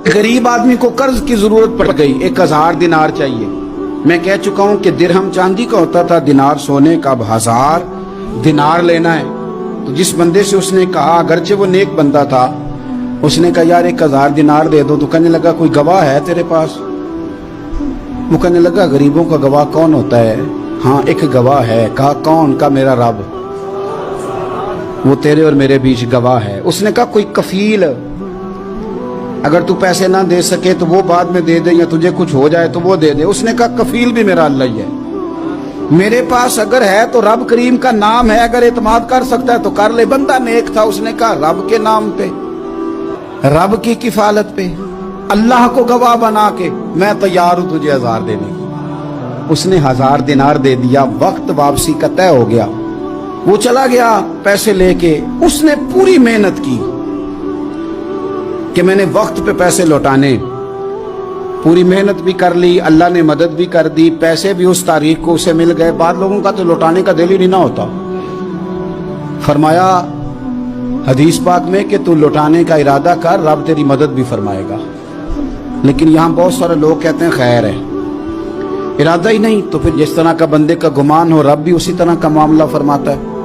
गरीब आदमी को कर्ज की जरूरत पड़ गई, 1000 दिनार चाहिए। मैं कह चुका हूं कि दिरहम चांदी का होता था, दिनार सोने का। अब 1000 दिनार लेना है। तो जिस बंदे से उसने कहा, अगरचे वो नेक बंदा था, उसने कहा यार 1000 दिनार दे दो। तो कहने लगा कोई गवाह है तेरे पास? वो कहने लगा गरीबों का गवाह कौन होता है? हाँ एक गवाह है। कहा कौन? का मेरा रब, वो तेरे और मेरे बीच गवाह है। उसने कहा कोई कफील, अगर तू पैसे ना दे सके तो वो बाद में दे दे, या तुझे कुछ हो जाए तो वो दे दे। उसने कहा कफील भी मेरा अल्लाह ही है। मेरे पास अगर है तो रब करीम का नाम है, अगर एतमाद कर सकता है तो कर ले। बंदा नेक था, उसने कहा रब के नाम पे, रब की किफालत पे, अल्लाह को गवाह बना के मैं तैयार हूं तुझे 1000 देने की। उसने 1000 दिनार दे दिया। वक्त वापसी का तय हो गया। वो चला गया पैसे लेके। उसने पूरी मेहनत की कि मैंने वक्त पे पैसे लौटाने, पूरी मेहनत भी कर ली, अल्लाह ने मदद भी कर दी, पैसे भी उस तारीख को उसे मिल गए। बाद लोगों का तो लौटाने का दिल ही नहीं ना होता। फरमाया हदीस पाक में कि तू लौटाने का इरादा कर, रब तेरी मदद भी फरमाएगा। लेकिन यहाँ बहुत सारे लोग कहते हैं खैर है, इरादा ही नहीं। तो फिर जिस तरह का बंदे का गुमान हो, रब भी उसी तरह का मामला फरमाता है।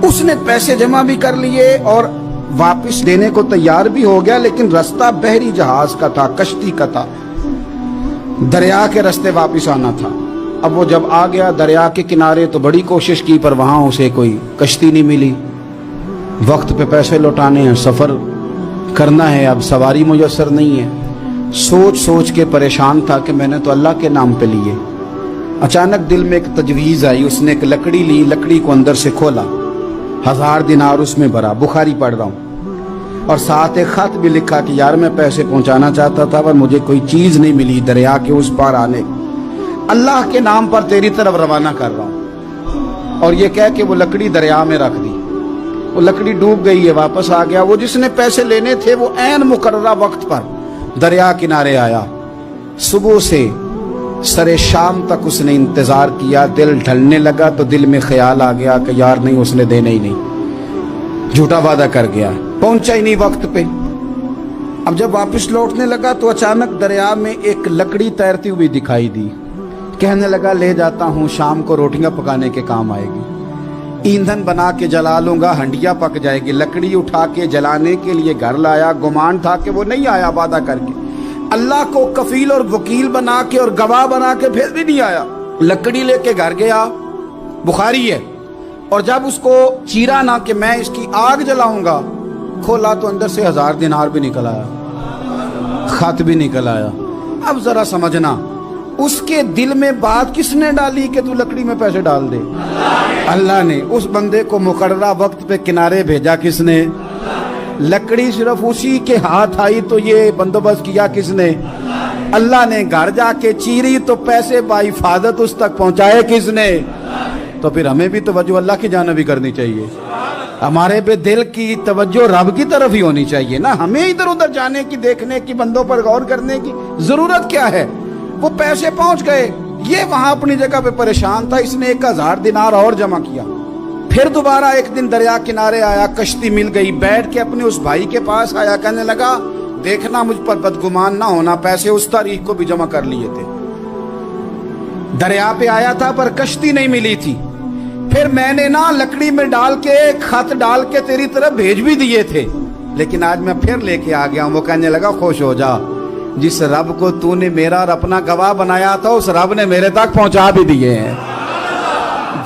उसने पैसे जमा भी कर लिए और वापस देने को तैयार भी हो गया, लेकिन रास्ता बहरी जहाज का था, कश्ती का था, दरिया के रास्ते वापस आना था। अब वो जब आ गया दरिया के किनारे तो बड़ी कोशिश की, पर वहां उसे कोई कश्ती नहीं मिली। वक्त पे पैसे लौटाने हैं, सफर करना है, अब सवारी मुयस्सर नहीं है। सोच सोच के परेशान था कि मैंने तो अल्लाह के नाम पे लिए। अचानक दिल में एक तजवीज आई। उसने एक लकड़ी ली, लकड़ी को अंदर से खोला, 1000 दिनार उसमें भरा। बुखारी पढ़ रहा हूँ, और साथ एक खत भी लिखा कि यार मैं पैसे पहुंचाना चाहता था पर मुझे कोई चीज नहीं मिली दरिया के उस पार आने, अल्लाह के नाम पर तेरी तरफ रवाना कर रहा हूँ। और ये कह के वो लकड़ी दरिया में रख दी। वो लकड़ी डूब गई है, वापस आ गया। वो जिसने पैसे लेने थे वो ऐन मुकर्ररा वक्त पर दरिया किनारे आया। सुबह से सरे शाम तक उसने इंतजार किया। दिल ढलने लगा तो दिल में ख्याल आ गया कि यार नहीं, उसने देने ही नहीं, झूठा वादा कर गया, पहुंचा ही नहीं वक्त पे। अब जब वापस लौटने लगा तो अचानक दरिया में एक लकड़ी तैरती हुई दिखाई दी। कहने लगा ले जाता हूं, शाम को रोटियां पकाने के काम आएगी, ईंधन बना के जला लूंगा, हंडिया पक जाएगी। लकड़ी उठा के जलाने के लिए घर लाया। गुमान था कि वो नहीं आया वादा करके। अल्लाह को कफील और वकील बना के और गवाह बना के फिर भी नहीं आया। लकड़ी लेके घर गया, बुखारी है, और जब उसको चीरा ना कि मैं इसकी आग जलाऊंगा, खोला तो अंदर से 1000 दिनार भी निकल आया, खत भी निकल आया। अब जरा समझना, उसके दिल में बात किसने डाली कि तू लकड़ी में पैसे डाल दे? अल्लाह ने। उस बंदे को मुकर्ररा वक्त पे किनारे भेजा किसने? लकड़ी सिर्फ उसी के हाथ आई तो ये बंदोबस्त किया किसने? अल्लाह ने। घर जाके चीरी तो पैसे बाहिफाजत उस तक पहुंचाए किसने? तो फिर हमें भी तवज्जो अल्लाह की जानिब भी करनी चाहिए। हमारे पे दिल की तवज्जो रब की तरफ ही होनी चाहिए ना। हमें इधर उधर जाने की, देखने की, बंदों पर गौर करने की जरूरत क्या है? वो पैसे पहुंच गए, ये वहां अपनी जगह पे परेशान था। इसने 1000 दिनार और जमा किया। फिर दोबारा एक दिन दरिया किनारे आया, कश्ती मिल गई, बैठ के अपने उस भाई के पास आया। कहने लगा देखना मुझ पर बदगुमान ना होना, पैसे उस तारीख को भी जमा कर लिए थे। दरिया पे आया था पर कश्ती नहीं मिली थी। फिर मैंने ना लकड़ी में डाल के, खत डाल के तेरी तरफ भेज भी दिए थे, लेकिन आज मैं फिर लेके आ गया हूं। वो कहने लगा खुश हो जा, जिस रब को तूने मेरा और अपना गवाह बनाया था उस रब ने मेरे तक पहुंचा भी दिए हैं।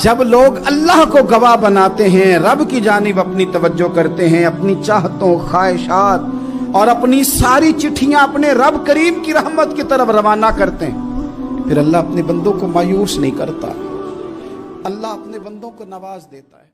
जब लोग अल्लाह को गवाह बनाते हैं, रब की जानिब अपनी तवज्जो करते हैं, अपनी चाहतों, ख्वाहिशात और अपनी सारी चिट्ठियां अपने रब करीम की रहमत की तरफ रवाना करते हैं, फिर अल्लाह अपने बंदों को मायूस नहीं करता। अल्लाह अपने बंदों को नवाज देता है।